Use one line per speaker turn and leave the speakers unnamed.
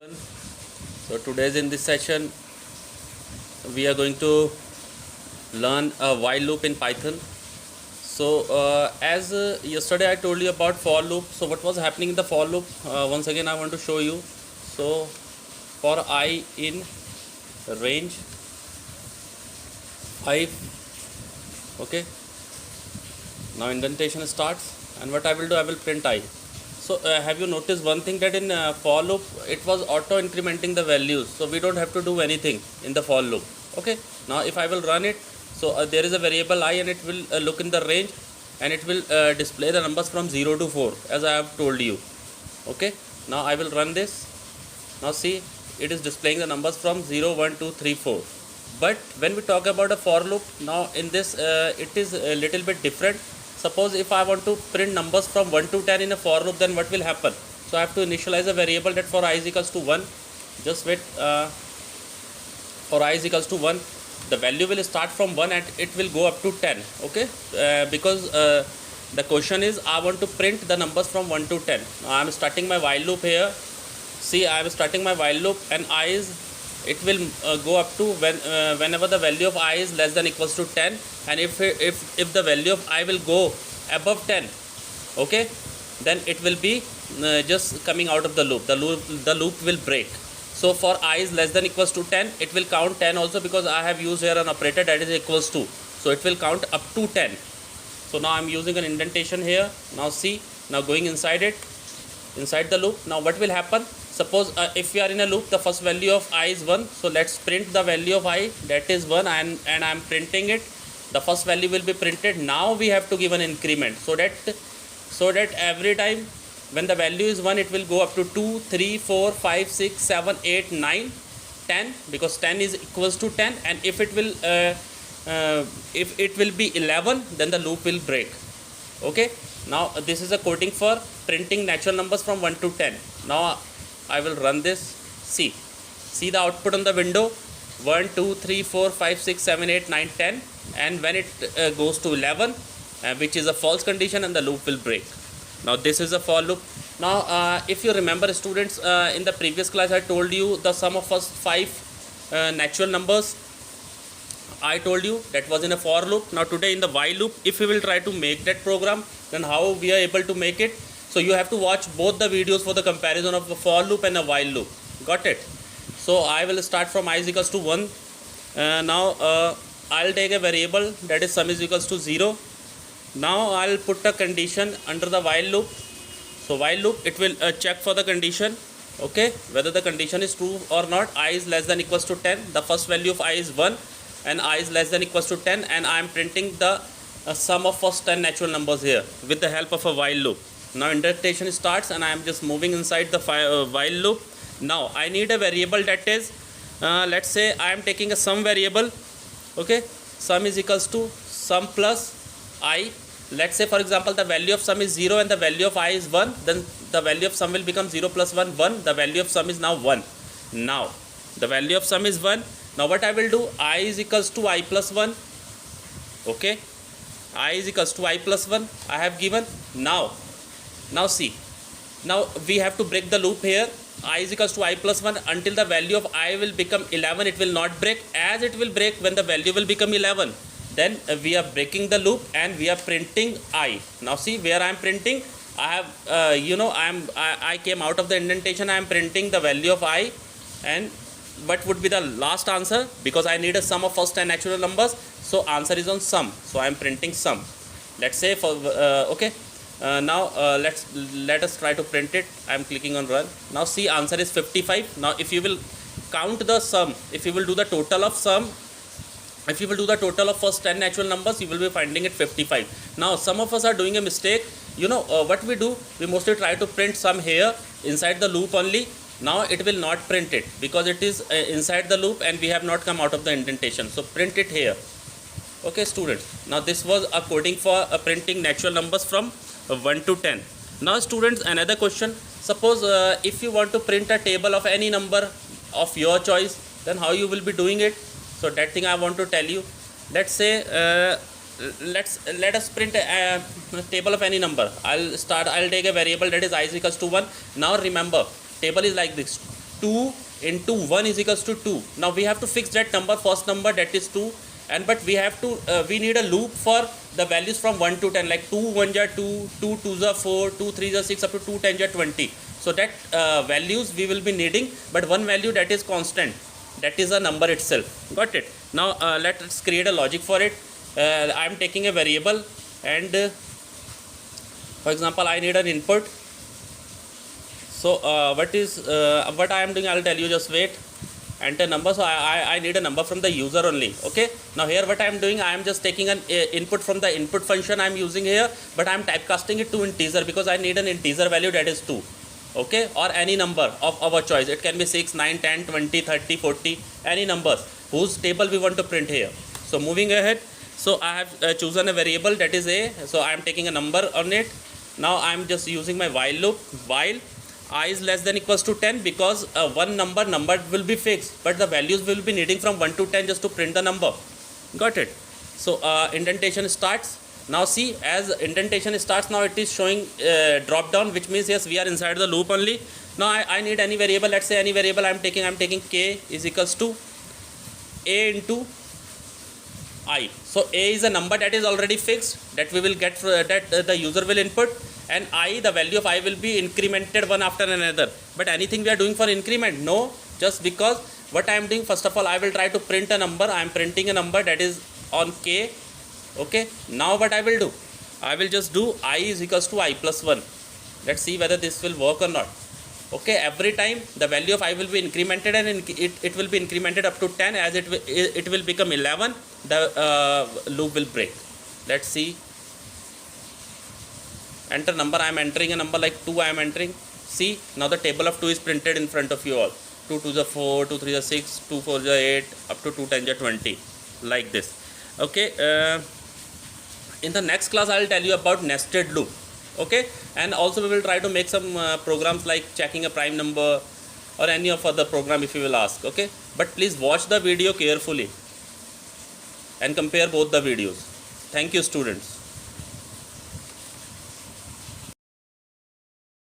So today's in this session we are going to learn a while loop in Python. So as yesterday I told you about for loop. So what was happening in the for loop? Once again I want to show you. So for I in range 5, okay. Now indentation starts, and what I will do, I will print I. So have you noticed one thing, that in for loop it was auto incrementing the values, so we don't have to do anything in the for loop. Okay, now if I will run it, so there is a variable I, and it will look in the range, and it will display the numbers from 0 to 4 as I have told you. Okay, now I will run this. Now see, it is displaying the numbers from 0, 1, 2, 3, 4. But when we talk about a for loop, now in this it is a little bit different. Suppose if I want to print numbers from 1 to 10 in a for loop, then what will happen? So I have to initialize a variable that for I is equals to 1. Just wait, for I is equals to 1, the value will start from 1 and it will go up to 10. Okay, because the question is I want to print the numbers from 1 to 10. Now I am starting my while loop here. See, I am starting my while loop, and I is, it will go up to whenever the value of I is less than equals to 10, and if the value of I will go above 10, okay, then it will be just coming out of the loop. The loop will break. So for I is less than equals to 10, it will count 10 also, because I have used here an operator that is equals to, so it will count up to 10. So now I am using an indentation here. Now see, now going inside it, inside the loop. Now what will happen? Suppose if we are in a loop, the first value of I is 1. So let's print the value of I, that is 1, and I am printing it. The first value will be printed. Now we have to give an increment, so that every time when the value is 1, it will go up to 2, 3, 4, 5, 6, 7, 8, 9, 10, because 10 is equals to 10. And if it will be 11, then the loop will break. Okay, now this is a coding for printing natural numbers from 1 to 10. Now I will run this. See the output on the window, 1, 2, 3, 4, 5, 6, 7, 8, 9, 10, and when it goes to 11, which is a false condition, and the loop will break. Now this is a for loop. Now if you remember, students, in the previous class I told you the sum of first 5 natural numbers. I told you that was in a for loop. Now today in the while loop, if we will try to make that program, then how we are able to make it? So you have to watch both the videos for the comparison of a for loop and a while loop. Got it? So I will start from I is equals to 1. Now I'll take a variable that is sum is equals to 0. Now I'll put a condition under the while loop. So while loop, it will check for the condition, okay, whether the condition is true or not. I is less than equals to 10. The first value of I is 1, and I is less than equals to 10, and I am printing the sum of first 10 natural numbers here with the help of a while loop. Now indentation starts, and I am just moving inside the while loop. Now I need a variable that is, let's say I am taking a sum variable, okay. Sum is equals to sum plus I. Let's say, for example, the value of sum is 0 and the value of I is 1, then the value of sum will become 0 plus 1, 1. The value of sum is now 1. Now the value of sum is 1. Now what I will do, I is equals to I plus 1, okay. I is equals to I plus 1 I have given. Now see, now we have to break the loop here. I is equals to I plus 1 until the value of I will become 11. It will not break, as it will break when the value will become 11. Then we are breaking the loop, and we are printing I. Now see where I am printing. I have I came out of the indentation. I am printing the value of I, and what would be the last answer? Because I need a sum of first 10 natural numbers, so answer is on sum. So I am printing sum. Let's say for okay. Now let us try to print it. I am clicking on run. Now see, answer is 55. Now if you will count the sum, if you will do the total of sum, if you will do the total of first 10 natural numbers, you will be finding it 55. Now some of us are doing a mistake. What we do, we mostly try to print sum here inside the loop only. Now it will not print it because it is inside the loop, and we have not come out of the indentation. So print it here. Okay, students. Now this was a coding for printing natural numbers from 1 to 10. Now students, another question. Suppose if you want to print a table of any number of your choice, then how you will be doing it? So that thing I want to tell you. Let's say let us print a table of any number. I'll take a variable that is I is equals to 1. Now remember, table is like this. 2 into 1 is equals to 2. Now we have to fix that number, first number, that is 2, and but we have to we need a loop for the values from 1 to 10, like 2 1 ja 2, 2 2 ja 4, 2 3 ja 6, up to 2 10 ja 20. So that values we will be needing, but one value that is constant, that is a number itself. Got it? Now let's create a logic for it. I am taking a variable, and for example I need an input. So what I am doing, I will tell you, just wait. Enter number. So I need a number from the user only. Okay, now here what I am doing, I am just taking an input from the input function I am using here, but I am typecasting it to integer because I need an integer value, that is 2. Okay, or any number of our choice. It can be 6, 9, 10, 20, 30, 40, any numbers whose table we want to print here. So moving ahead, so I have chosen a variable, that is a, so I am taking a number on it. Now I am just using my while loop, while I is less than equals to 10, because one number will be fixed, but the values will be needing from 1 to 10 just to print the number. Got it? So indentation starts. Now see, as indentation starts, now it is showing drop down, which means yes, we are inside the loop only. Now I need any variable. Let's say any variable I am taking k is equals to a into I. So a is a number that is already fixed, that we will get that the user will input, and I, the value of I will be incremented one after another. But anything we are doing for increment? No, just because what I am doing, first of all I will try to print a number. I am printing a number that is on k. Okay, now what I will do, I will just do I is equals to I plus 1. Let's see whether this will work or not. Okay, every time the value of I will be incremented, and it will be incremented up to 10. As it will become 11, the loop will break. Let's see. Enter number. I am entering a number like 2. I am entering. See, now the table of 2 is printed in front of you all. 2 2 is 4, 2 3 is 6, 2 4 is 8, up to 2 10 is 20, like this. Okay. In the next class I will tell you about nested loop. Okay, and also we will try to make some programs like checking a prime number or any of other program if you will ask. Okay, but please watch the video carefully and compare both the videos. Thank you, students.